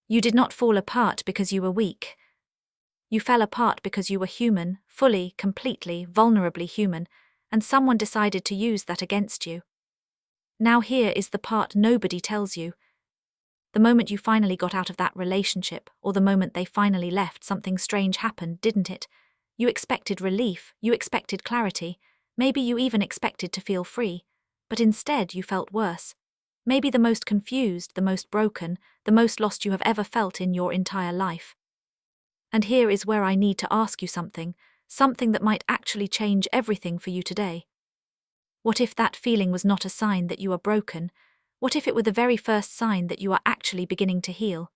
You did not fall apart because you were weak. You fell apart because you were human, fully, completely, vulnerably human, and someone decided to use that against you. Now here is the part nobody tells you. The moment you finally got out of that relationship, or the moment they finally left, something strange happened, didn't it? You expected relief, you expected clarity, maybe you even expected to feel free, but instead you felt worse. Maybe the most confused, the most broken, the most lost you have ever felt in your entire life. And here is where I need to ask you something that might actually change everything for you today. What if that feeling was not a sign that you are broken? What if it were the very first sign that you are actually beginning to heal?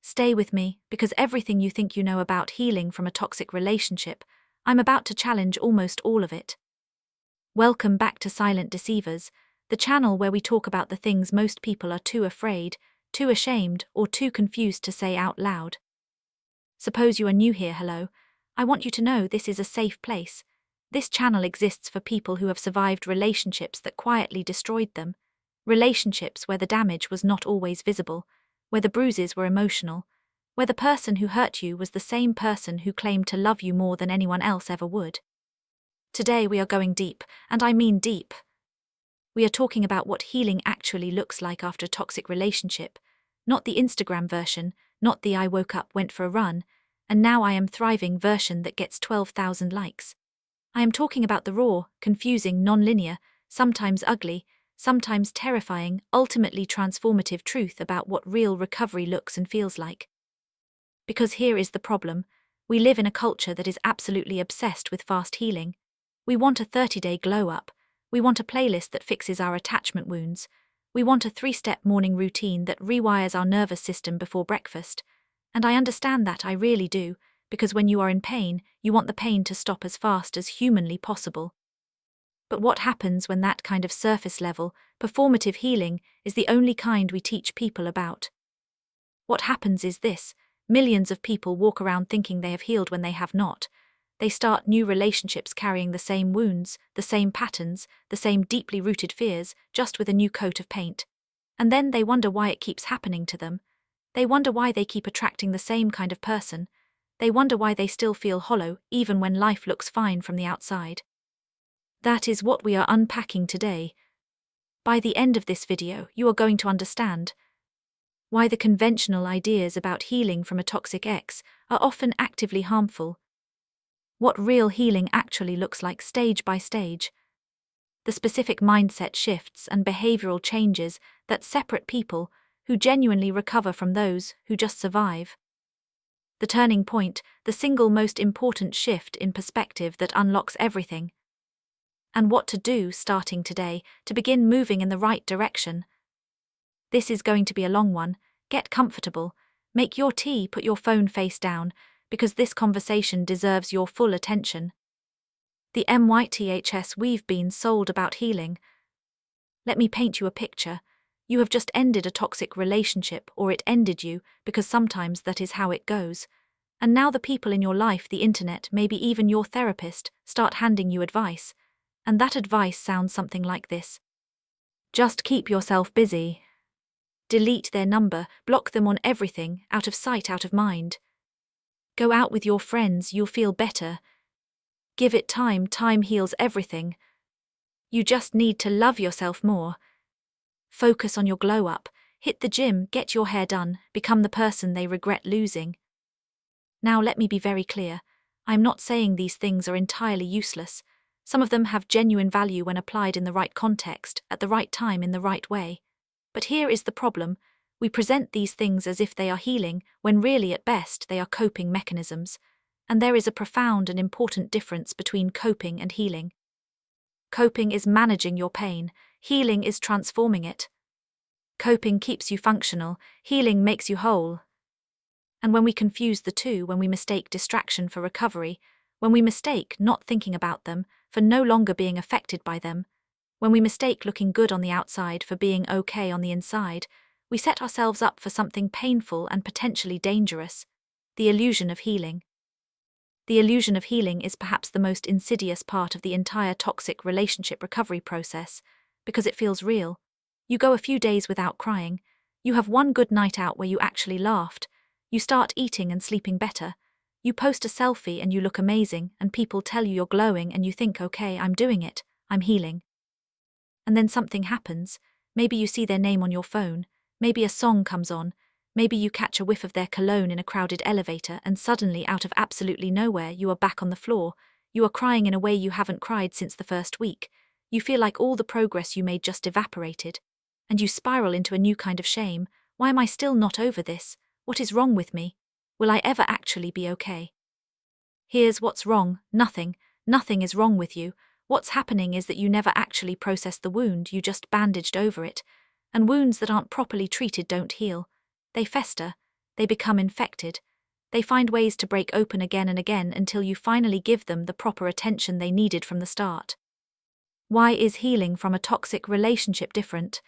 Stay with me, because everything you think you know about healing from a toxic relationship, I'm about to challenge almost all of it. Welcome back to Silent Deceivers, the channel where we talk about the things most people are too afraid, too ashamed, or too confused to say out loud. Suppose you are new here, hello. I want you to know this is a safe place. This channel exists for people who have survived relationships that quietly destroyed them. Relationships where the damage was not always visible, where the bruises were emotional, where the person who hurt you was the same person who claimed to love you more than anyone else ever would. Today we are going deep, and I mean deep. We are talking about what healing actually looks like after a toxic relationship, not the Instagram version, not the I woke up, went for a run, and now I am thriving version that gets 12,000 likes. I am talking about the raw, confusing, non-linear, sometimes ugly, sometimes terrifying, ultimately transformative truth about what real recovery looks and feels like. Because here is the problem. We live in a culture that is absolutely obsessed with fast healing. We want a 30-day glow-up. We want a playlist that fixes our attachment wounds. We want a 3-step morning routine that rewires our nervous system before breakfast. And I understand that, I really do, because when you are in pain, you want the pain to stop as fast as humanly possible. But what happens when that kind of surface-level, performative healing is the only kind we teach people about? What happens is this: millions of people walk around thinking they have healed when they have not. They start new relationships carrying the same wounds, the same patterns, the same deeply rooted fears, just with a new coat of paint. And then they wonder why it keeps happening to them. They wonder why they keep attracting the same kind of person. They wonder why they still feel hollow, even when life looks fine from the outside. That is what we are unpacking today. By the end of this video, you are going to understand why the conventional ideas about healing from a toxic ex are often actively harmful, what real healing actually looks like stage by stage, the specific mindset shifts and behavioral changes that separate people who genuinely recover from those who just survive, the turning point, the single most important shift in perspective that unlocks everything, and what to do starting today to begin moving in the right direction. This is going to be a long one. Get comfortable, make your tea, put your phone face down, because this conversation deserves your full attention. The myths we've been sold about healing. Let me paint you a picture. You have just ended a toxic relationship, or it ended you, because sometimes that is how it goes. And now the people in your life, the internet, maybe even your therapist, start handing you advice. And that advice sounds something like this: just keep yourself busy. Delete their number, block them on everything, out of sight, out of mind. Go out with your friends, you'll feel better. Give it time, time heals everything. You just need to love yourself more. Focus on your glow up, hit the gym, get your hair done, become the person they regret losing. Now let me be very clear. I'm not saying these things are entirely useless. Some of them have genuine value when applied in the right context, at the right time, in the right way. But here is the problem: we present these things as if they are healing, when really at best they are coping mechanisms. And there is a profound and important difference between coping and healing. Coping is managing your pain, healing is transforming it. Coping keeps you functional, healing makes you whole. And when we confuse the two, when we mistake distraction for recovery, when we mistake not thinking about them for no longer being affected by them, when we mistake looking good on the outside for being okay on the inside, we set ourselves up for something painful and potentially dangerous: the illusion of healing. The illusion of healing is perhaps the most insidious part of the entire toxic relationship recovery process, because it feels real. You go a few days without crying, You have one good night out where you actually laughed. You start eating and sleeping better. You post a selfie and you look amazing, and people tell you you're glowing, and you think, okay, I'm doing it, I'm healing. And then something happens. Maybe you see their name on your phone. Maybe a song comes on. Maybe you catch a whiff of their cologne in a crowded elevator, and suddenly, out of absolutely nowhere, you are back on the floor. You are crying in a way you haven't cried since the first week. You feel like all the progress you made just evaporated. And you spiral into a new kind of shame. Why am I still not over this? What is wrong with me? Will I ever actually be okay? Here's what's wrong. Nothing. Nothing is wrong with you. What's happening is that you never actually processed the wound, you just bandaged over it. And wounds that aren't properly treated don't heal. They fester. They become infected. They find ways to break open again and again until you finally give them the proper attention they needed from the start. Why is healing from a toxic relationship different?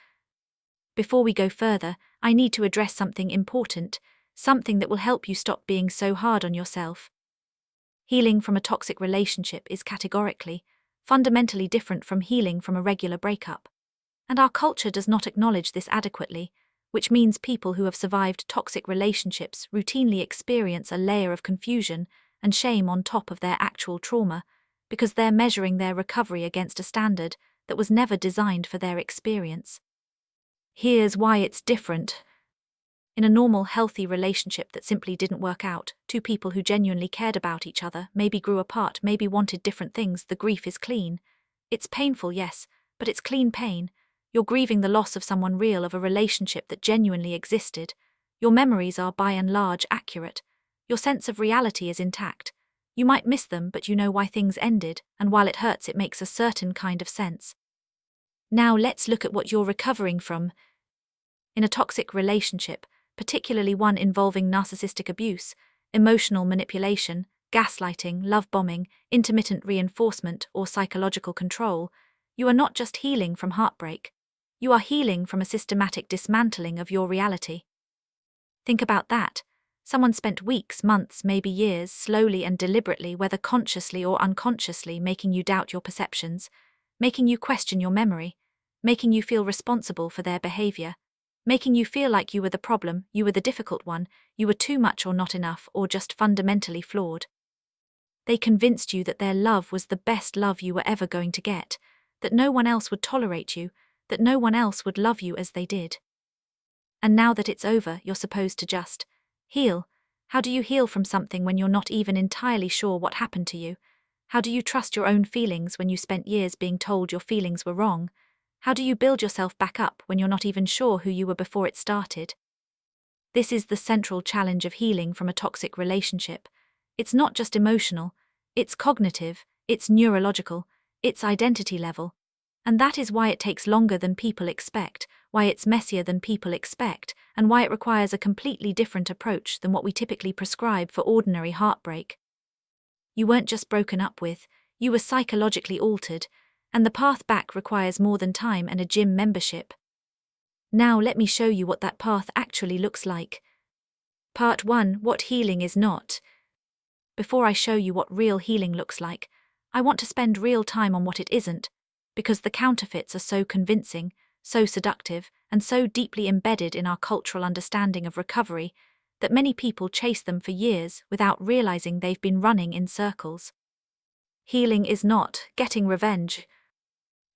Before we go further, I need to address something important, something that will help you stop being so hard on yourself. Healing from a toxic relationship is categorically, fundamentally different from healing from a regular breakup. And our culture does not acknowledge this adequately, which means people who have survived toxic relationships routinely experience a layer of confusion and shame on top of their actual trauma, because they're measuring their recovery against a standard that was never designed for their experience. Here's why it's different. In a normal, healthy relationship that simply didn't work out, two people who genuinely cared about each other, maybe grew apart, maybe wanted different things, the grief is clean. It's painful, yes, but it's clean pain. You're grieving the loss of someone real, of a relationship that genuinely existed. Your memories are by and large accurate. Your sense of reality is intact. You might miss them, but you know why things ended, and while it hurts, it makes a certain kind of sense. Now let's look at what you're recovering from. In a toxic relationship, particularly one involving narcissistic abuse, emotional manipulation, gaslighting, love bombing, intermittent reinforcement, or psychological control, you are not just healing from heartbreak. You are healing from a systematic dismantling of your reality. Think about that. Someone spent weeks, months, maybe years, slowly and deliberately, whether consciously or unconsciously, making you doubt your perceptions, making you question your memory, making you feel responsible for their behavior, making you feel like you were the problem, you were the difficult one, you were too much or not enough, or just fundamentally flawed. They convinced you that their love was the best love you were ever going to get, that no one else would tolerate you, that no one else would love you as they did. And now that it's over, you're supposed to just heal. How do you heal from something when you're not even entirely sure what happened to you? How do you trust your own feelings when you spent years being told your feelings were wrong? How do you build yourself back up when you're not even sure who you were before it started? This is the central challenge of healing from a toxic relationship. It's not just emotional, it's cognitive, it's neurological, it's identity level. And that is why it takes longer than people expect, why it's messier than people expect, and why it requires a completely different approach than what we typically prescribe for ordinary heartbreak. You weren't just broken up with, you were psychologically altered, and the path back requires more than time and a gym membership. Now let me show you what that path actually looks like. Part 1: What healing is not. Before I show you what real healing looks like, I want to spend real time on what it isn't, because the counterfeits are so convincing, so seductive, and so deeply embedded in our cultural understanding of recovery that many people chase them for years without realizing they've been running in circles. Healing is not getting revenge.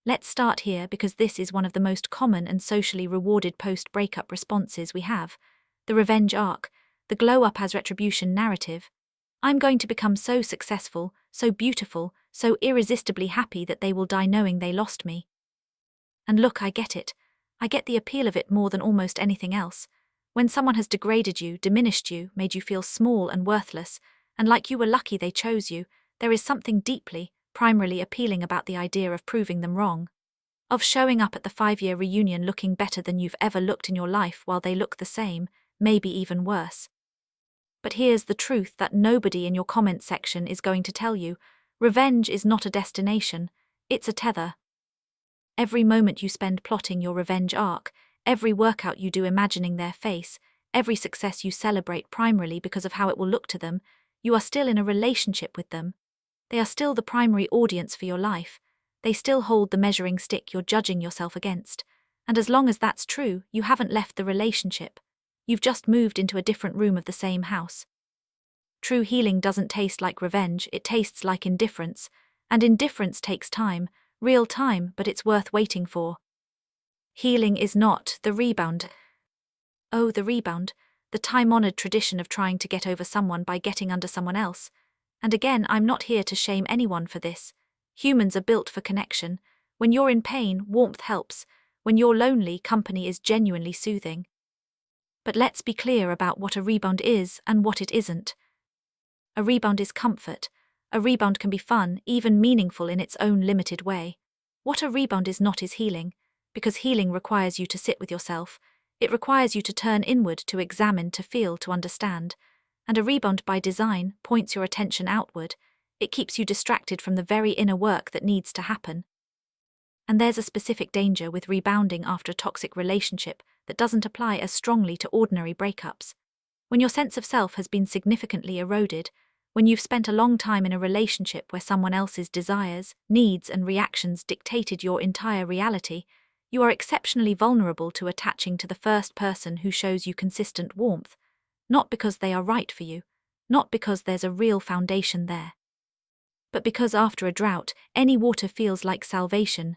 Let's start here because this is one of the most common and socially rewarded post-breakup responses we have. The revenge arc, the glow-up as retribution narrative. I'm going to become so successful, so beautiful, so irresistibly happy that they will die knowing they lost me. And look, I get it. I get the appeal of it more than almost anything else. When someone has degraded you, diminished you, made you feel small and worthless, and like you were lucky they chose you, there is something deeply, primarily appealing about the idea of proving them wrong. Of showing up at the 5-year reunion looking better than you've ever looked in your life while they look the same, maybe even worse. But here's the truth that nobody in your comment section is going to tell you. Revenge is not a destination, it's a tether. Every moment you spend plotting your revenge arc, every workout you do imagining their face, every success you celebrate primarily because of how it will look to them, you are still in a relationship with them. They are still the primary audience for your life. They still hold the measuring stick you're judging yourself against. And as long as that's true, you haven't left the relationship. You've just moved into a different room of the same house. True healing doesn't taste like revenge, it tastes like indifference. And indifference takes time, real time, but it's worth waiting for. Healing is not the rebound. Oh, the rebound, the time-honored tradition of trying to get over someone by getting under someone else. And again, I'm not here to shame anyone for this. Humans are built for connection. When you're in pain, warmth helps. When you're lonely, company is genuinely soothing. But let's be clear about what a rebound is and what it isn't. A rebound is comfort. A rebound can be fun, even meaningful in its own limited way. What a rebound is not is healing, because healing requires you to sit with yourself. It requires you to turn inward, to examine, to feel, to understand. And a rebound by design points your attention outward. It keeps you distracted from the very inner work that needs to happen. And there's a specific danger with rebounding after a toxic relationship that doesn't apply as strongly to ordinary breakups. When your sense of self has been significantly eroded, when you've spent a long time in a relationship where someone else's desires, needs, and reactions dictated your entire reality, you are exceptionally vulnerable to attaching to the first person who shows you consistent warmth, not because they are right for you, not because there's a real foundation there, but because after a drought, any water feels like salvation.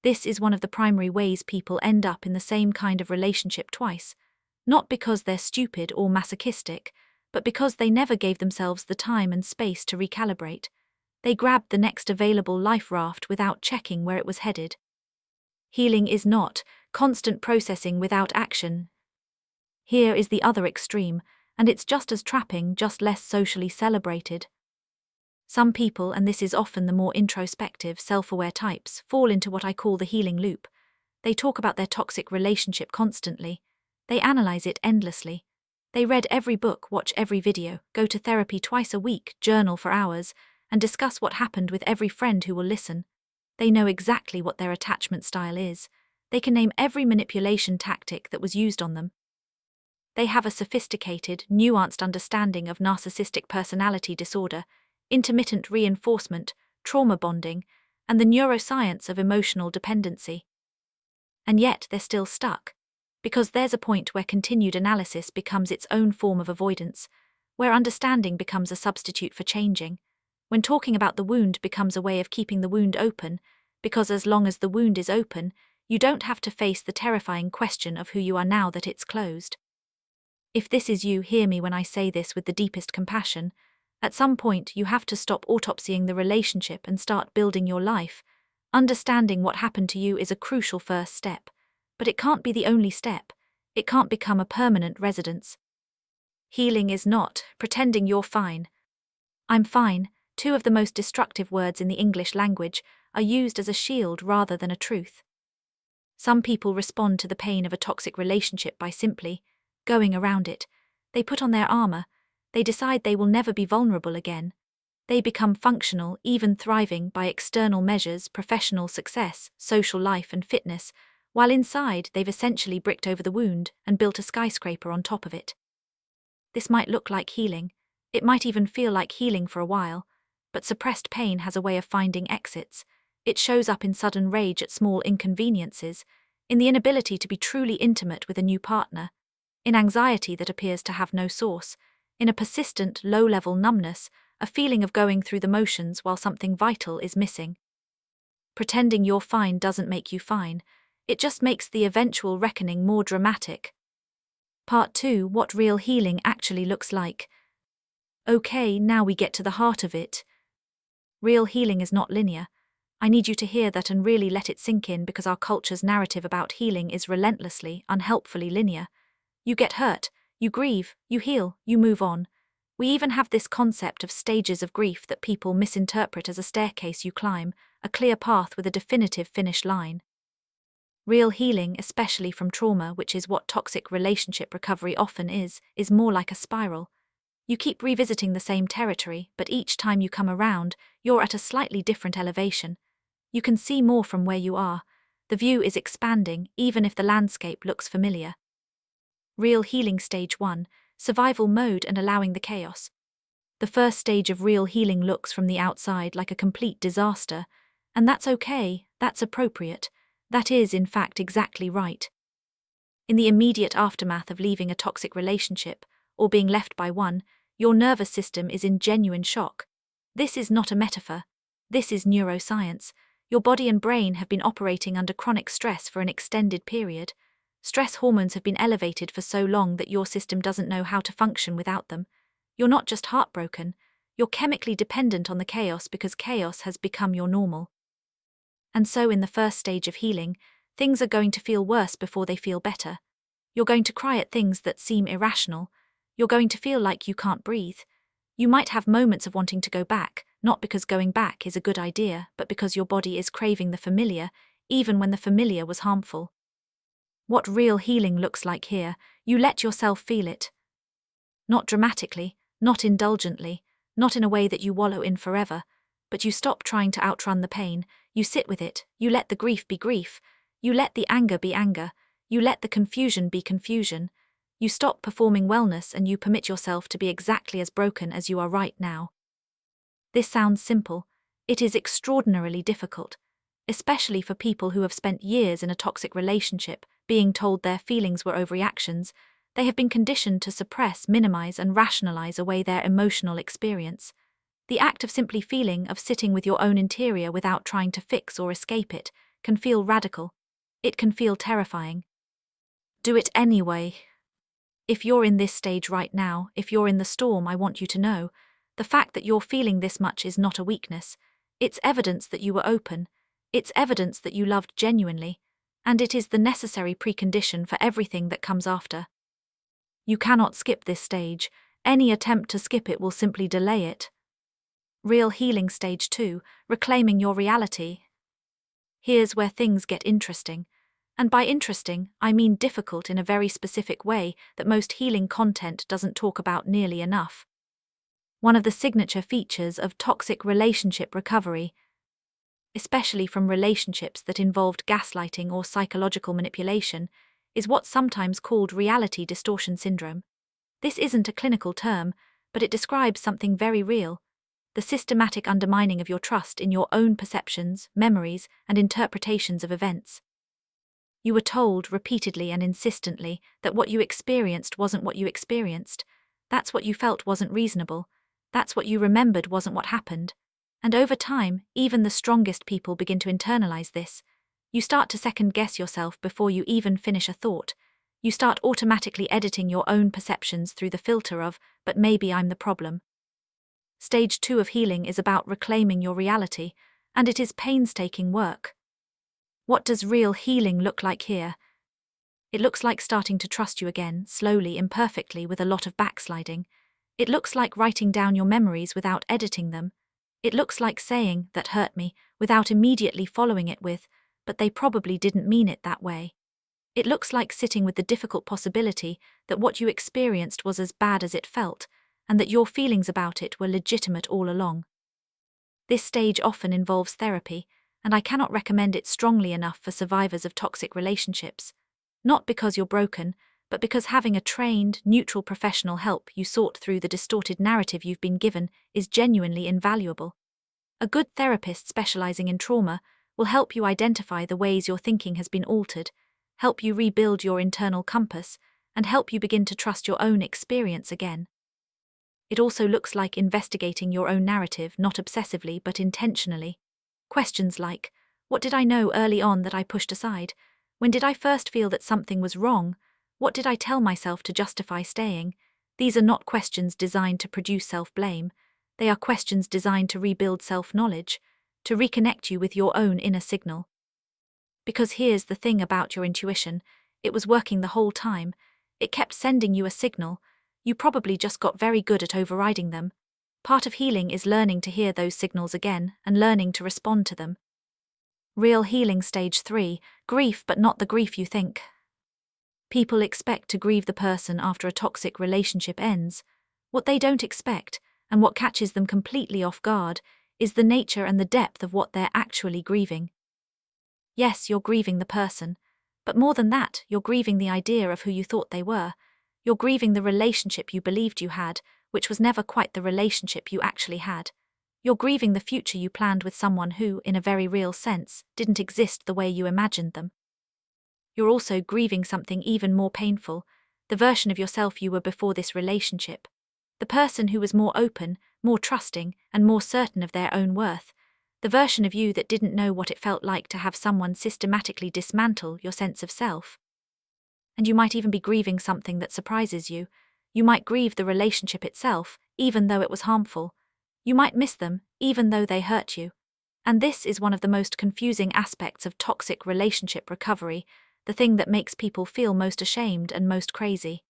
This is one of the primary ways people end up in the same kind of relationship twice, not because they're stupid or masochistic, but because they never gave themselves the time and space to recalibrate. They grabbed the next available life raft without checking where it was headed. Healing is not constant processing without action. Here is the other extreme, and it's just as trapping, just less socially celebrated. Some people, and this is often the more introspective, self-aware types, fall into what I call the healing loop. They talk about their toxic relationship constantly. They analyze it endlessly. They read every book, watch every video, go to therapy twice a week, journal for hours, and discuss what happened with every friend who will listen. They know exactly what their attachment style is. They can name every manipulation tactic that was used on them. They have a sophisticated, nuanced understanding of narcissistic personality disorder, intermittent reinforcement, trauma bonding, and the neuroscience of emotional dependency. And yet they're still stuck, because there's a point where continued analysis becomes its own form of avoidance, where understanding becomes a substitute for changing, when talking about the wound becomes a way of keeping the wound open, because as long as the wound is open, you don't have to face the terrifying question of who you are now that it's closed. If this is you, hear me when I say this with the deepest compassion. At some point, you have to stop autopsying the relationship and start building your life. Understanding what happened to you is a crucial first step, but it can't be the only step. It can't become a permanent residence. Healing is not pretending you're fine. I'm fine, two of the most destructive words in the English language, are used as a shield rather than a truth. Some people respond to the pain of a toxic relationship by simply going around it. They put on their armor. They decide they will never be vulnerable again. They become functional, even thriving by external measures, professional success, social life, and fitness, while inside they've essentially bricked over the wound and built a skyscraper on top of it. This might look like healing. It might even feel like healing for a while, but suppressed pain has a way of finding exits. It shows up in sudden rage at small inconveniences, in the inability to be truly intimate with a new partner, in anxiety that appears to have no source, in a persistent, low-level numbness, a feeling of going through the motions while something vital is missing. Pretending you're fine doesn't make you fine. It just makes the eventual reckoning more dramatic. Part 2: What real healing actually looks like. Okay, now we get to the heart of it. Real healing is not linear. I need you to hear that and really let it sink in, because our culture's narrative about healing is relentlessly, unhelpfully linear. You get hurt, you grieve, you heal, you move on. We even have this concept of stages of grief that people misinterpret as a staircase you climb, a clear path with a definitive finish line. Real healing, especially from trauma, which is what toxic relationship recovery often is more like a spiral. You keep revisiting the same territory, but each time you come around, you're at a slightly different elevation. You can see more from where you are. The view is expanding, even if the landscape looks familiar. Real healing stage 1, survival mode and allowing the chaos. The first stage of real healing looks from the outside like a complete disaster, and that's okay, that's appropriate. That is, in fact, exactly right. In the immediate aftermath of leaving a toxic relationship, or being left by one, your nervous system is in genuine shock. This is not a metaphor. This is neuroscience. Your body and brain have been operating under chronic stress for an extended period. Stress hormones have been elevated for so long that your system doesn't know how to function without them. You're not just heartbroken, you're chemically dependent on the chaos because chaos has become your normal. And so in the first stage of healing, things are going to feel worse before they feel better. You're going to cry at things that seem irrational. You're going to feel like you can't breathe. You might have moments of wanting to go back, not because going back is a good idea, but because your body is craving the familiar, even when the familiar was harmful. What real healing looks like here, you let yourself feel it. Not dramatically, not indulgently, not in a way that you wallow in forever, but you stop trying to outrun the pain, you sit with it, you let the grief be grief, you let the anger be anger, you let the confusion be confusion, you stop performing wellness and you permit yourself to be exactly as broken as you are right now. This sounds simple. It is extraordinarily difficult, especially for people who have spent years in a toxic relationship, being told their feelings were overreactions. They have been conditioned to suppress, minimize, and rationalize away their emotional experience. The act of simply feeling, of sitting with your own interior without trying to fix or escape it, can feel radical. It can feel terrifying. Do it anyway. If you're in this stage right now, if you're in the storm, I want you to know, the fact that you're feeling this much is not a weakness. It's evidence that you were open. It's evidence that you loved genuinely. And it is the necessary precondition for everything that comes after. You cannot skip this stage. Any attempt to skip it will simply delay it. Real healing stage 2, reclaiming your reality. Here's where things get interesting. And by interesting, I mean difficult in a very specific way that most healing content doesn't talk about nearly enough. One of the signature features of toxic relationship recovery, especially from relationships that involved gaslighting or psychological manipulation, is what's sometimes called reality distortion syndrome. This isn't a clinical term, but it describes something very real: the systematic undermining of your trust in your own perceptions, memories, and interpretations of events. You were told repeatedly and insistently that what you experienced wasn't what you experienced, that's what you felt wasn't reasonable, that's what you remembered wasn't what happened. And over time, even the strongest people begin to internalize this. You start to second-guess yourself before you even finish a thought. You start automatically editing your own perceptions through the filter of, but maybe I'm the problem. Stage 2 of healing is about reclaiming your reality, and it is painstaking work. What does real healing look like here? It looks like starting to trust you again, slowly, imperfectly, with a lot of backsliding. It looks like writing down your memories without editing them. It looks like saying, "that hurt me," without immediately following it with, "but they probably didn't mean it that way." It looks like sitting with the difficult possibility that what you experienced was as bad as it felt, and that your feelings about it were legitimate all along. This stage often involves therapy, and I cannot recommend it strongly enough for survivors of toxic relationships. Not because you're broken, but because having a trained, neutral professional help you sort through the distorted narrative you've been given is genuinely invaluable. A good therapist specializing in trauma will help you identify the ways your thinking has been altered, help you rebuild your internal compass, and help you begin to trust your own experience again. It also looks like investigating your own narrative, not obsessively but intentionally. Questions like, what did I know early on that I pushed aside? When did I first feel that something was wrong? What did I tell myself to justify staying? These are not questions designed to produce self-blame. They are questions designed to rebuild self-knowledge, to reconnect you with your own inner signal. Because here's the thing about your intuition, it was working the whole time. It kept sending you a signal. You probably just got very good at overriding them. Part of healing is learning to hear those signals again and learning to respond to them. Real healing stage 3, grief but not the grief you think. People expect to grieve the person after a toxic relationship ends. What they don't expect, and what catches them completely off guard, is the nature and the depth of what they're actually grieving. Yes, you're grieving the person, but more than that, you're grieving the idea of who you thought they were. You're grieving the relationship you believed you had, which was never quite the relationship you actually had. You're grieving the future you planned with someone who, in a very real sense, didn't exist the way you imagined them. You're also grieving something even more painful, the version of yourself you were before this relationship. The person who was more open, more trusting, and more certain of their own worth. The version of you that didn't know what it felt like to have someone systematically dismantle your sense of self. And you might even be grieving something that surprises you. You might grieve the relationship itself, even though it was harmful. You might miss them, even though they hurt you. And this is one of the most confusing aspects of toxic relationship recovery, the thing that makes people feel most ashamed and most crazy.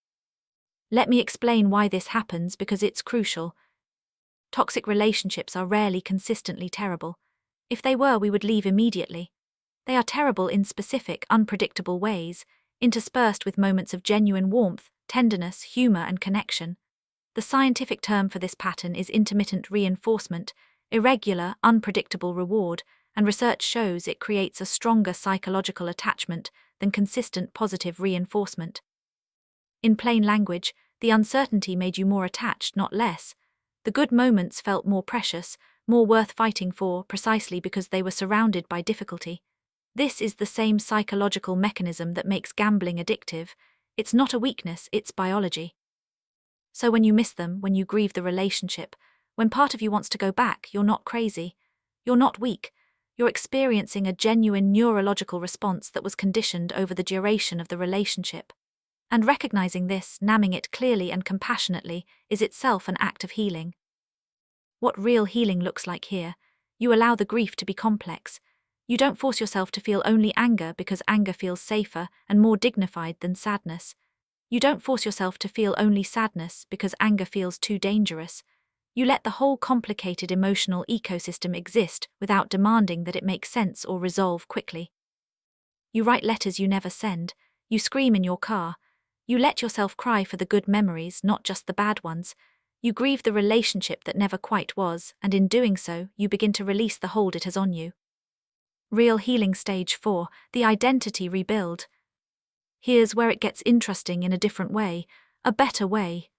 Let me explain why this happens because it's crucial. Toxic relationships are rarely consistently terrible. If they were, we would leave immediately. They are terrible in specific, unpredictable ways, interspersed with moments of genuine warmth, tenderness, humor, and connection. The scientific term for this pattern is intermittent reinforcement, irregular, unpredictable reward, and research shows it creates a stronger psychological attachment than consistent positive reinforcement. In plain language, the uncertainty made you more attached, not less. The good moments felt more precious, more worth fighting for, precisely because they were surrounded by difficulty. This is the same psychological mechanism that makes gambling addictive. It's not a weakness, it's biology. So when you miss them, when you grieve the relationship, when part of you wants to go back, you're not crazy. You're not weak. You're experiencing a genuine neurological response that was conditioned over the duration of the relationship. And recognizing this, naming it clearly and compassionately, is itself an act of healing. What real healing looks like here, you allow the grief to be complex. You don't force yourself to feel only anger because anger feels safer and more dignified than sadness. You don't force yourself to feel only sadness because anger feels too dangerous. You let the whole complicated emotional ecosystem exist without demanding that it make sense or resolve quickly. You write letters you never send. You scream in your car. You let yourself cry for the good memories, not just the bad ones. You grieve the relationship that never quite was, and in doing so, you begin to release the hold it has on you. Real healing stage 4, the identity rebuild. Here's where it gets interesting in a different way, a better way.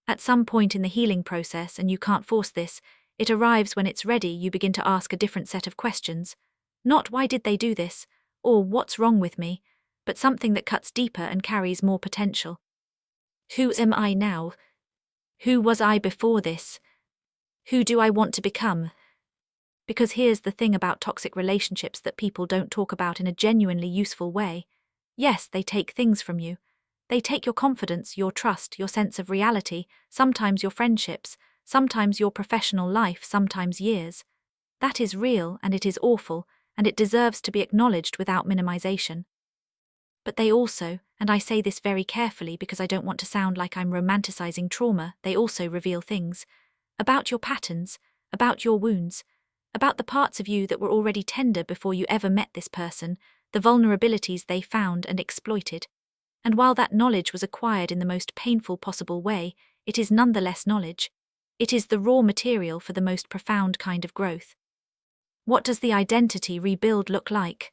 At some point in the healing process, and you can't force this, it arrives when it's ready. You begin to ask a different set of questions. Not why did they do this, or what's wrong with me, but something that cuts deeper and carries more potential. Who am I now? Who was I before this? Who do I want to become? Because here's the thing about toxic relationships that people don't talk about in a genuinely useful way. Yes, they take things from you. They take your confidence, your trust, your sense of reality, sometimes your friendships, sometimes your professional life, sometimes years. That is real, and it is awful, and it deserves to be acknowledged without minimization. But they also, and I say this very carefully because I don't want to sound like I'm romanticizing trauma, they also reveal things about your patterns, about your wounds, about the parts of you that were already tender before you ever met this person, the vulnerabilities they found and exploited. And while that knowledge was acquired in the most painful possible way, it is nonetheless knowledge. It is the raw material for the most profound kind of growth. What does the identity rebuild look like?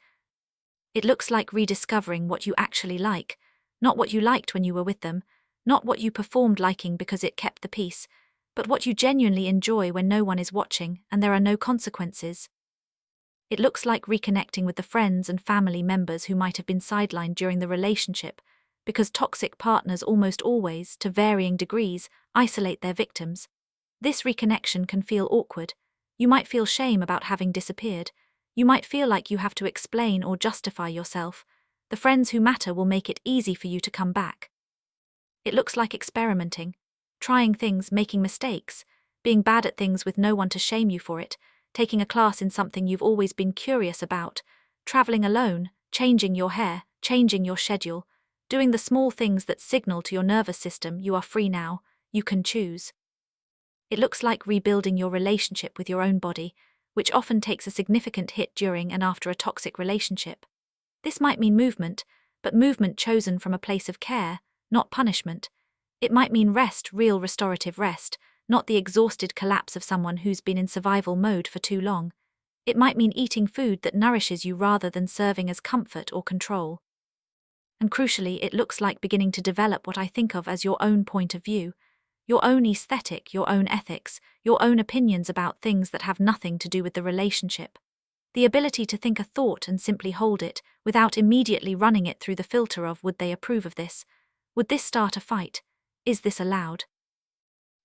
It looks like rediscovering what you actually like, not what you liked when you were with them, not what you performed liking because it kept the peace, but what you genuinely enjoy when no one is watching and there are no consequences. It looks like reconnecting with the friends and family members who might have been sidelined during the relationship, because toxic partners almost always, to varying degrees, isolate their victims. This reconnection can feel awkward. You might feel shame about having disappeared. You might feel like you have to explain or justify yourself. The friends who matter will make it easy for you to come back. It looks like experimenting, trying things, making mistakes, being bad at things with no one to shame you for it, taking a class in something you've always been curious about, traveling alone, changing your hair, changing your schedule, doing the small things that signal to your nervous system you are free now, you can choose. It looks like rebuilding your relationship with your own body, which often takes a significant hit during and after a toxic relationship. This might mean movement, but movement chosen from a place of care, not punishment. It might mean rest, real restorative rest, not the exhausted collapse of someone who's been in survival mode for too long. It might mean eating food that nourishes you rather than serving as comfort or control. And crucially, it looks like beginning to develop what I think of as your own point of view. Your own aesthetic, your own ethics, your own opinions about things that have nothing to do with the relationship. The ability to think a thought and simply hold it, without immediately running it through the filter of would they approve of this? Would this start a fight? Is this allowed?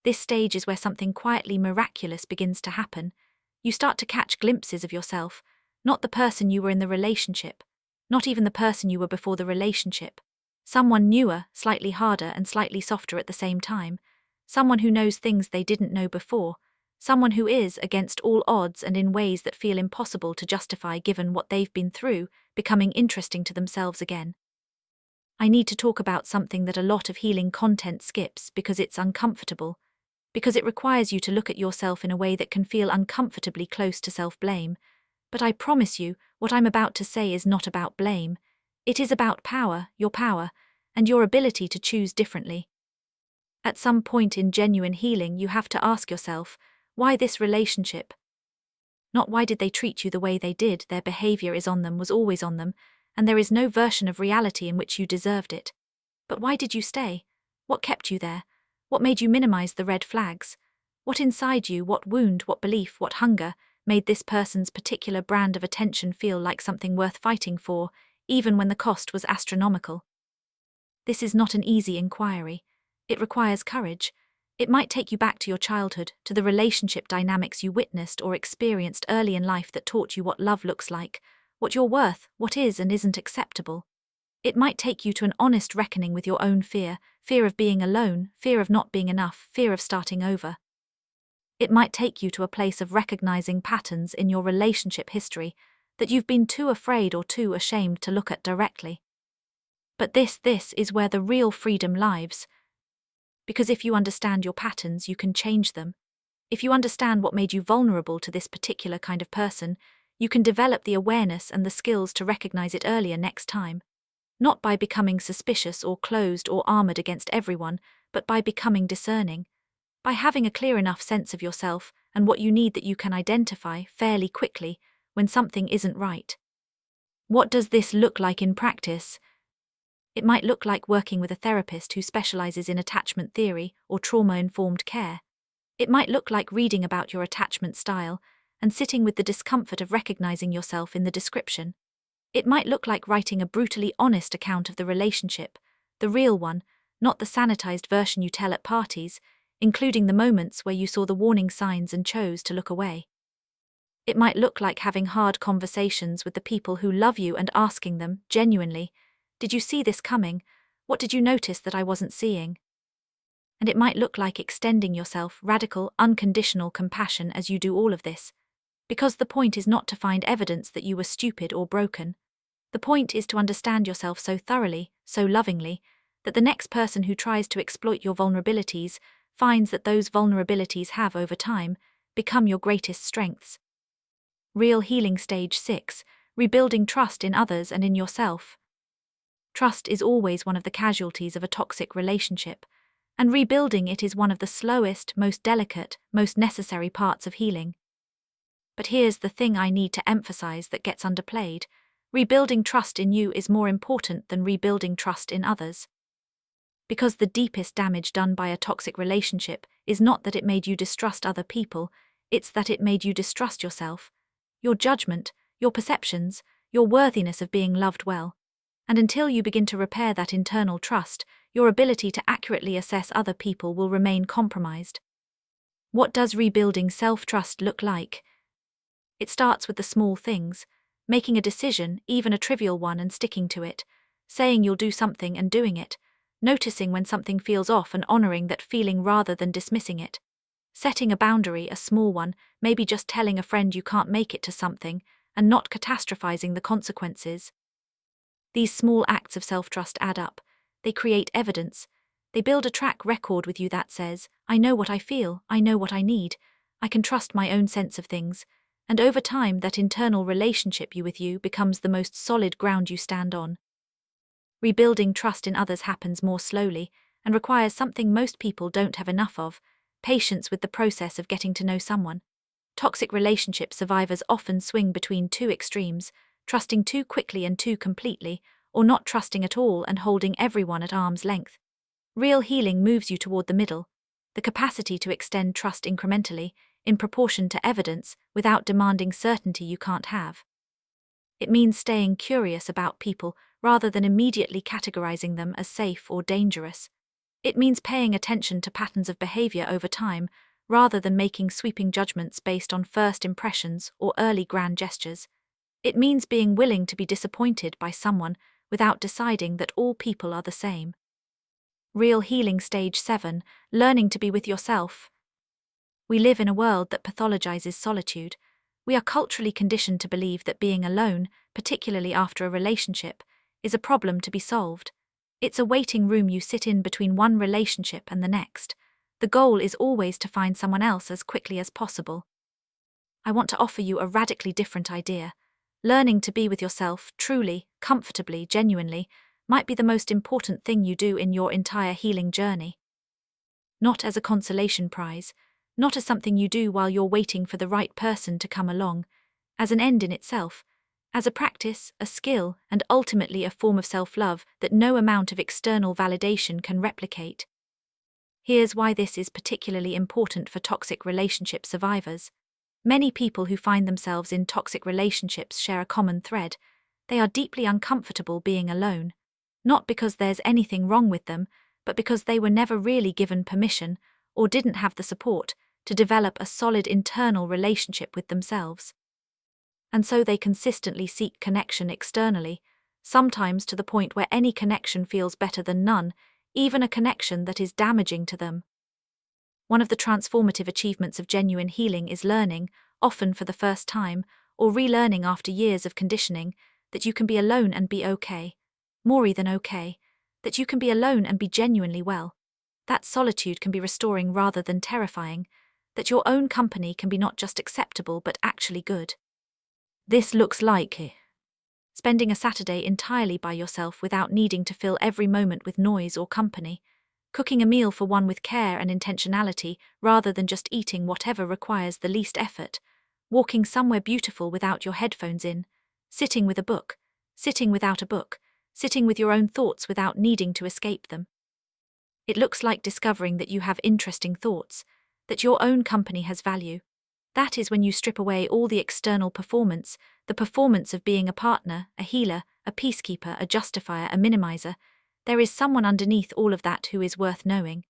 This stage is where something quietly miraculous begins to happen. You start to catch glimpses of yourself, not the person you were in the relationship, not even the person you were before the relationship. Someone newer, slightly harder and slightly softer at the same time. Someone who knows things they didn't know before. Someone who is, against all odds and in ways that feel impossible to justify given what they've been through, becoming interesting to themselves again. I need to talk about something that a lot of healing content skips because it's uncomfortable, because it requires you to look at yourself in a way that can feel uncomfortably close to self-blame. But I promise you, what I'm about to say is not about blame. It is about power, and your ability to choose differently. At some point in genuine healing, you have to ask yourself, why this relationship? Not why did they treat you the way they did, their behavior is on them, was always on them, and there is no version of reality in which you deserved it. But why did you stay? What kept you there? What made you minimize the red flags? What inside you, what wound, what belief, what hunger, made this person's particular brand of attention feel like something worth fighting for, even when the cost was astronomical? This is not an easy inquiry. It requires courage. It might take you back to your childhood, to the relationship dynamics you witnessed or experienced early in life that taught you what love looks like, what you're worth, what is and isn't acceptable. It might take you to an honest reckoning with your own fear of being alone, fear of not being enough, fear of starting over. It might take you to a place of recognizing patterns in your relationship history that you've been too afraid or too ashamed to look at directly. But this is where the real freedom lies. Because if you understand your patterns, you can change them. If you understand what made you vulnerable to this particular kind of person, you can develop the awareness and the skills to recognize it earlier next time. Not by becoming suspicious or closed or armored against everyone, but by becoming discerning. By having a clear enough sense of yourself and what you need that you can identify fairly quickly when something isn't right. What does this look like in practice? It might look like working with a therapist who specializes in attachment theory or trauma-informed care. It might look like reading about your attachment style and sitting with the discomfort of recognizing yourself in the description. It might look like writing a brutally honest account of the relationship, the real one, not the sanitized version you tell at parties, including the moments where you saw the warning signs and chose to look away. It might look like having hard conversations with the people who love you and asking them, genuinely, did you see this coming? What did you notice that I wasn't seeing? And it might look like extending yourself radical, unconditional compassion as you do all of this. Because the point is not to find evidence that you were stupid or broken. The point is to understand yourself so thoroughly, so lovingly, that the next person who tries to exploit your vulnerabilities finds that those vulnerabilities have, over time, become your greatest strengths. Real healing stage 6, rebuilding trust in others and in yourself. Trust is always one of the casualties of a toxic relationship, and rebuilding it is one of the slowest, most delicate, most necessary parts of healing. But here's the thing I need to emphasize that gets underplayed. Rebuilding trust in you is more important than rebuilding trust in others. Because the deepest damage done by a toxic relationship is not that it made you distrust other people, it's that it made you distrust yourself, your judgment, your perceptions, your worthiness of being loved well. And until you begin to repair that internal trust, your ability to accurately assess other people will remain compromised. What does rebuilding self-trust look like? It starts with the small things, making a decision, even a trivial one, and sticking to it, saying you'll do something and doing it, noticing when something feels off and honoring that feeling rather than dismissing it, setting a boundary, a small one, maybe just telling a friend you can't make it to something, and not catastrophizing the consequences. These small acts of self-trust add up. They create evidence. They build a track record with you that says, I know what I feel, I know what I need, I can trust my own sense of things. And over time, that internal relationship with you becomes the most solid ground you stand on. Rebuilding trust in others happens more slowly and requires something most people don't have enough of: patience with the process of getting to know someone. Toxic relationship survivors often swing between two extremes, trusting too quickly and too completely, or not trusting at all and holding everyone at arm's length. Real healing moves you toward the middle, the capacity to extend trust incrementally, in proportion to evidence, without demanding certainty you can't have. It means staying curious about people rather than immediately categorizing them as safe or dangerous. It means paying attention to patterns of behavior over time rather than making sweeping judgments based on first impressions or early grand gestures. It means being willing to be disappointed by someone without deciding that all people are the same. Real healing stage 7, learning to be with yourself. We live in a world that pathologizes solitude. We are culturally conditioned to believe that being alone, particularly after a relationship, is a problem to be solved. It's a waiting room you sit in between one relationship and the next. The goal is always to find someone else as quickly as possible. I want to offer you a radically different idea. Learning to be with yourself, truly, comfortably, genuinely, might be the most important thing you do in your entire healing journey. Not as a consolation prize, not as something you do while you're waiting for the right person to come along, as an end in itself, as a practice, a skill, and ultimately a form of self-love that no amount of external validation can replicate. Here's why this is particularly important for toxic relationship survivors. Many people who find themselves in toxic relationships share a common thread. They are deeply uncomfortable being alone. Not because there's anything wrong with them, but because they were never really given permission, or didn't have the support, to develop a solid internal relationship with themselves. And so they consistently seek connection externally, sometimes to the point where any connection feels better than none, even a connection that is damaging to them. One of the transformative achievements of genuine healing is learning, often for the first time, or relearning after years of conditioning, that you can be alone and be okay. More than okay. That you can be alone and be genuinely well. That solitude can be restoring rather than terrifying. That your own company can be not just acceptable but actually good. This looks like spending a Saturday entirely by yourself without needing to fill every moment with noise or company. Cooking a meal for one with care and intentionality rather than just eating whatever requires the least effort. Walking somewhere beautiful without your headphones in. Sitting with a book. Sitting without a book. Sitting with your own thoughts without needing to escape them. It looks like discovering that you have interesting thoughts, that your own company has value. That is when you strip away all the external performance, the performance of being a partner, a healer, a peacekeeper, a justifier, a minimizer. There is someone underneath all of that who is worth knowing.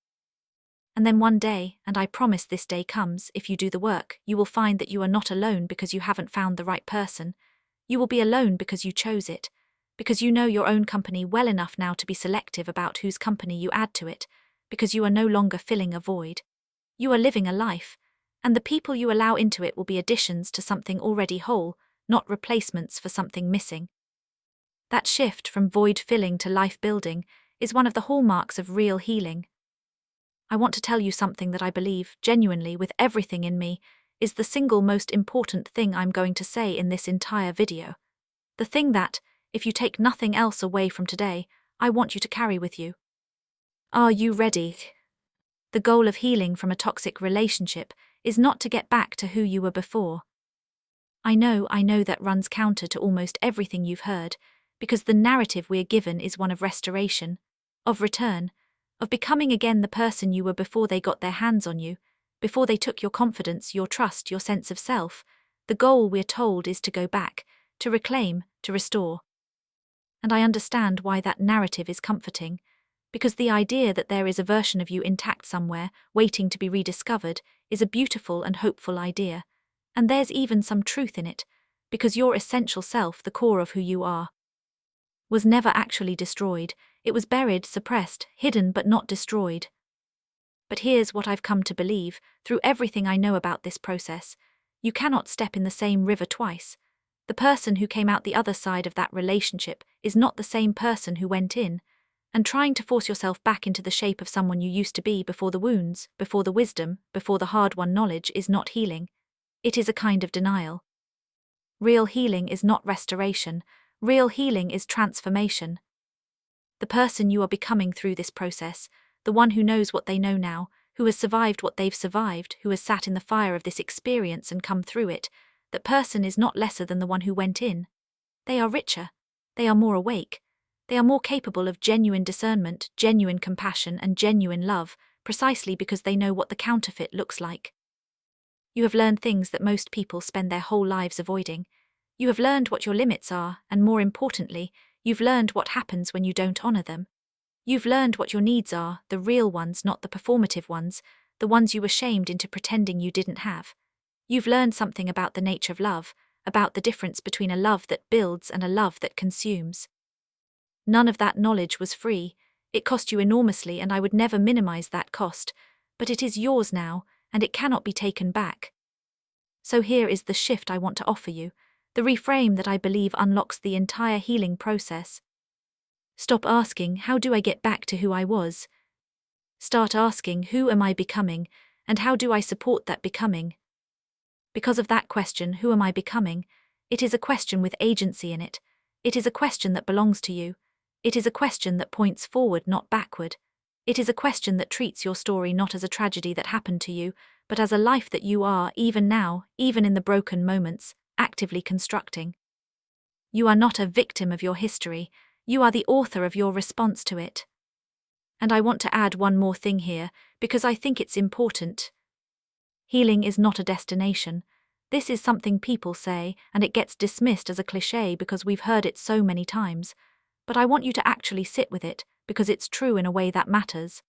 And then one day, and I promise this day comes, if you do the work, you will find that you are not alone because you haven't found the right person. You will be alone because you chose it. Because you know your own company well enough now to be selective about whose company you add to it, because you are no longer filling a void. You are living a life, and the people you allow into it will be additions to something already whole, not replacements for something missing. That shift from void filling to life building is one of the hallmarks of real healing. I want to tell you something that I believe, genuinely, with everything in me, is the single most important thing I'm going to say in this entire video. The thing that, if you take nothing else away from today, I want you to carry with you. Are you ready? The goal of healing from a toxic relationship is not to get back to who you were before. I know that runs counter to almost everything you've heard, because the narrative we're given is one of restoration, of return, of becoming again the person you were before they got their hands on you, before they took your confidence, your trust, your sense of self. The goal, we're told, is to go back, to reclaim, to restore. And I understand why that narrative is comforting, because the idea that there is a version of you intact somewhere, waiting to be rediscovered, is a beautiful and hopeful idea. And there's even some truth in it, because your essential self, the core of who you are, was never actually destroyed. It was buried, suppressed, hidden but not destroyed. But here's what I've come to believe, through everything I know about this process. You cannot step in the same river twice. The person who came out the other side of that relationship is not the same person who went in, and trying to force yourself back into the shape of someone you used to be before the wounds, before the wisdom, before the hard-won knowledge is not healing. It is a kind of denial. Real healing is not restoration. Real healing is transformation. The person you are becoming through this process, the one who knows what they know now, who has survived what they've survived, who has sat in the fire of this experience and come through it, that person is not lesser than the one who went in. They are richer. They are more awake. They are more capable of genuine discernment, genuine compassion, and genuine love, precisely because they know what the counterfeit looks like. You have learned things that most people spend their whole lives avoiding. You have learned what your limits are, and more importantly, you've learned what happens when you don't honor them. You've learned what your needs are, the real ones, not the performative ones, the ones you were shamed into pretending you didn't have. You've learned something about the nature of love, about the difference between a love that builds and a love that consumes. None of that knowledge was free. It cost you enormously, and I would never minimize that cost, but it is yours now, and it cannot be taken back. So here is the shift I want to offer you, the reframe that I believe unlocks the entire healing process. Stop asking, how do I get back to who I was? Start asking, who am I becoming, and how do I support that becoming? Because of that question, who am I becoming? It is a question with agency in it. It is a question that belongs to you. It is a question that points forward, not backward. It is a question that treats your story not as a tragedy that happened to you, but as a life that you are, even now, even in the broken moments, actively constructing. You are not a victim of your history. You are the author of your response to it. And I want to add one more thing here, because I think it's important. Healing is not a destination. This is something people say, and it gets dismissed as a cliché because we've heard it so many times. But I want you to actually sit with it, because it's true in a way that matters.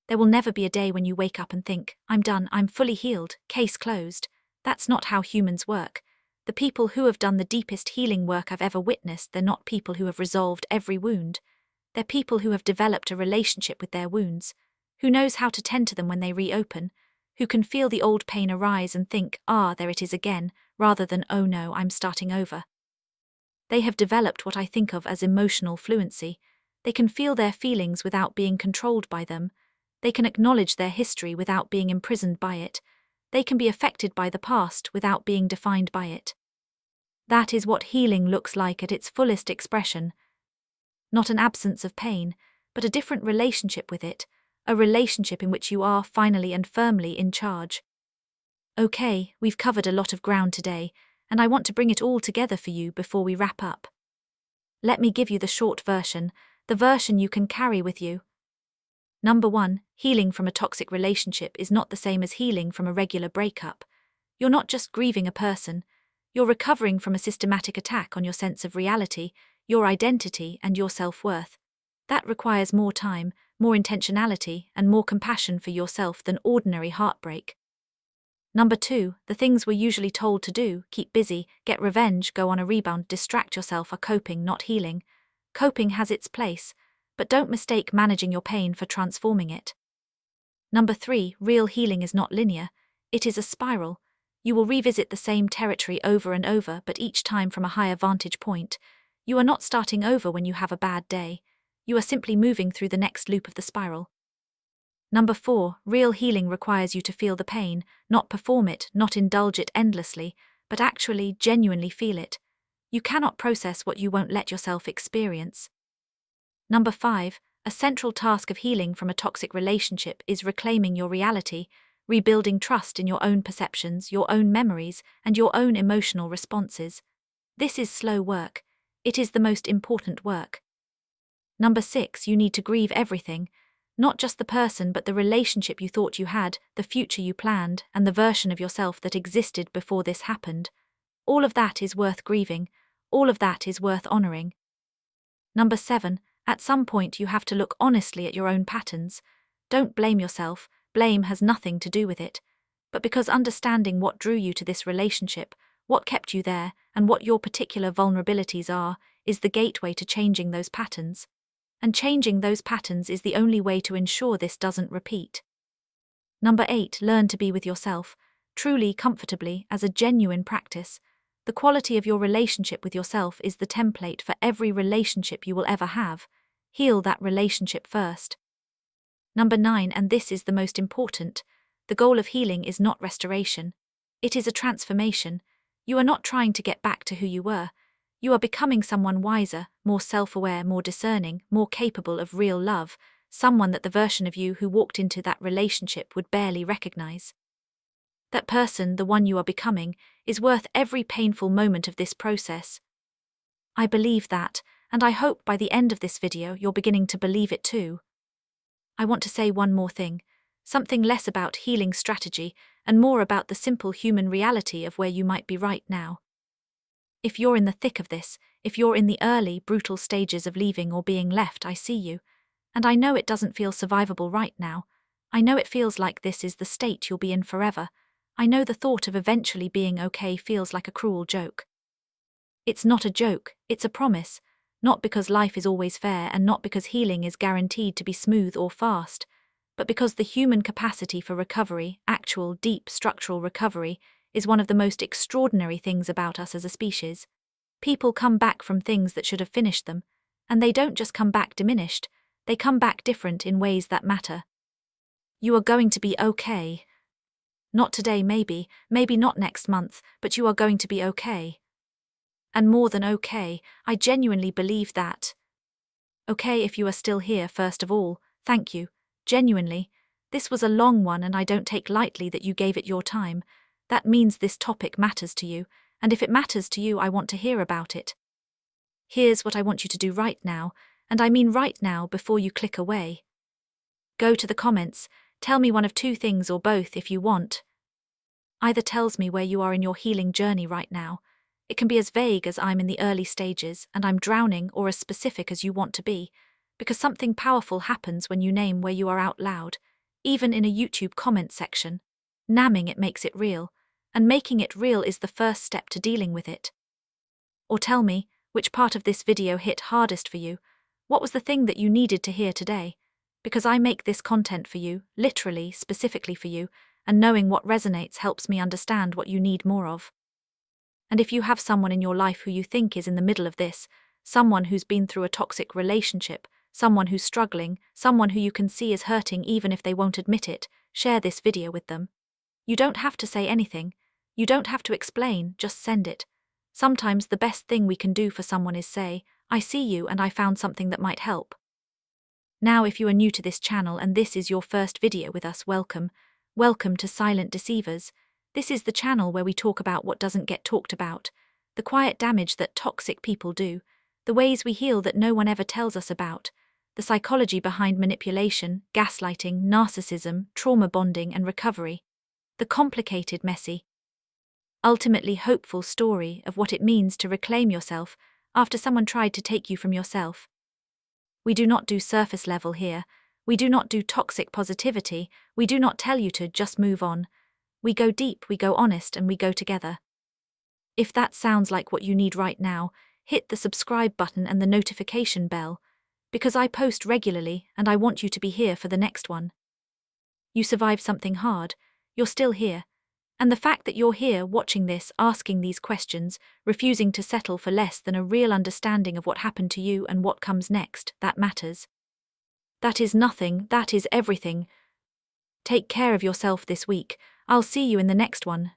There will never be a day when you wake up and think, I'm done, I'm fully healed, case closed. That's not how humans work. The people who have done the deepest healing work I've ever witnessed, they're not people who have resolved every wound. They're people who have developed a relationship with their wounds, who knows how to tend to them when they reopen, who can feel the old pain arise and think, there it is again, rather than, oh no, I'm starting over. They have developed what I think of as emotional fluency. They can feel their feelings without being controlled by them. They can acknowledge their history without being imprisoned by it. They can be affected by the past without being defined by it. That is what healing looks like at its fullest expression. Not an absence of pain, but a different relationship with it, a relationship in which you are finally and firmly in charge. Okay, we've covered a lot of ground today, and I want to bring it all together for you before we wrap up. Let me give you the short version, the version you can carry with you. Number 1, healing from a toxic relationship is not the same as healing from a regular breakup. You're not just grieving a person, you're recovering from a systematic attack on your sense of reality, your identity, and your self-worth. That requires more time, more intentionality, and more compassion for yourself than ordinary heartbreak. Number 2, the things we're usually told to do, keep busy, get revenge, go on a rebound, distract yourself, are coping, not healing. Coping has its place, but don't mistake managing your pain for transforming it. Number 3, real healing is not linear, it is a spiral. You will revisit the same territory over and over, but each time from a higher vantage point. You are not starting over when you have a bad day. You are simply moving through the next loop of the spiral. Number 4, real healing requires you to feel the pain, not perform it, not indulge it endlessly, but actually, genuinely feel it. You cannot process what you won't let yourself experience. Number 5, a central task of healing from a toxic relationship is reclaiming your reality, rebuilding trust in your own perceptions, your own memories, and your own emotional responses. This is slow work. It is the most important work. Number 6, you need to grieve everything. Not just the person, but the relationship you thought you had, the future you planned, and the version of yourself that existed before this happened. All of that is worth grieving. All of that is worth honoring. Number 7, at some point you have to look honestly at your own patterns. Don't blame yourself. Blame has nothing to do with it. But because understanding what drew you to this relationship, what kept you there, and what your particular vulnerabilities are, is the gateway to changing those patterns. And changing those patterns is the only way to ensure this doesn't repeat. Number 8, learn to be with yourself, truly, comfortably, as a genuine practice. The quality of your relationship with yourself is the template for every relationship you will ever have. Heal that relationship first. Number 9, and this is the most important, the goal of healing is not restoration. It is a transformation. You are not trying to get back to who you were. You are becoming someone wiser, more self-aware, more discerning, more capable of real love, someone that the version of you who walked into that relationship would barely recognize. That person, the one you are becoming, is worth every painful moment of this process. I believe that, and I hope by the end of this video you're beginning to believe it too. I want to say one more thing, something less about healing strategy and more about the simple human reality of where you might be right now. If you're in the thick of this, if you're in the early, brutal stages of leaving or being left, I see you. And I know it doesn't feel survivable right now. I know it feels like this is the state you'll be in forever. I know the thought of eventually being okay feels like a cruel joke. It's not a joke, it's a promise. Not because life is always fair and not because healing is guaranteed to be smooth or fast, but because the human capacity for recovery, actual, deep, structural recovery, is one of the most extraordinary things about us as a species. People come back from things that should have finished them, and they don't just come back diminished, they come back different in ways that matter. You are going to be okay. Not today, maybe not next month, but you are going to be okay. And more than okay, I genuinely believe that. Okay, if you are still here, first of all, thank you, genuinely. This was a long one and I don't take lightly that you gave it your time. That means this topic matters to you, and if it matters to you, I want to hear about it. Here's what I want you to do right now, and I mean right now before you click away. Go to the comments, tell me one of two things or both if you want. Either tells me where you are in your healing journey right now. It can be as vague as I'm in the early stages and I'm drowning, or as specific as you want to be, because something powerful happens when you name where you are out loud, even in a YouTube comment section. Naming it makes it real, and making it real is the first step to dealing with it. Or tell me, which part of this video hit hardest for you? What was the thing that you needed to hear today? Because I make this content for you, literally, specifically for you, and knowing what resonates helps me understand what you need more of. And if you have someone in your life who you think is in the middle of this, someone who's been through a toxic relationship, someone who's struggling, someone who you can see is hurting even if they won't admit it, share this video with them. You don't have to say anything. You don't have to explain, just send it. Sometimes the best thing we can do for someone is say, I see you and I found something that might help. Now, if you are new to this channel and this is your first video with us, welcome. Welcome to Silent Deceivers. This is the channel where we talk about what doesn't get talked about, the quiet damage that toxic people do, the ways we heal that no one ever tells us about, the psychology behind manipulation, gaslighting, narcissism, trauma bonding and recovery. The complicated, messy, ultimately hopeful story of what it means to reclaim yourself after someone tried to take you from yourself. We do not do surface level here. We do not do toxic positivity. We do not tell you to just move on. We go deep, we go honest, and we go together. If that sounds like what you need right now, hit the subscribe button and the notification bell, because I post regularly and I want you to be here for the next one. You survived something hard. You're still here. And the fact that you're here watching this, asking these questions, refusing to settle for less than a real understanding of what happened to you and what comes next, that matters. That is nothing, that is everything. Take care of yourself this week. I'll see you in the next one.